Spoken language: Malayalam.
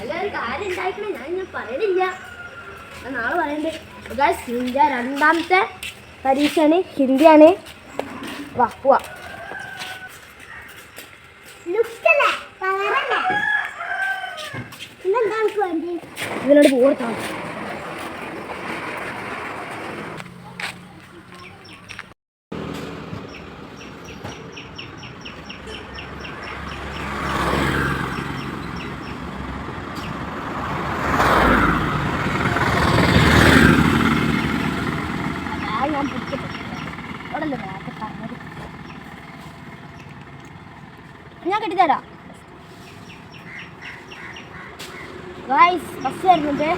എല്ലാവരും കാര്യം ഉണ്ടായിക്കണേ, ഞാൻ പറയണില്ല, നാളെ പറയണ്ടേ. ഹിന്ദി രണ്ടാമത്തെ പരീക്ഷയാണ്, ഹിന്ദിയാണ്. വാ പോവാ. ഇതിനോട് പോകത്താണ്. ഞാൻ കെട്ടിത്തരാം. ഗായ്സ് ബസ് വരുന്നുണ്ട്.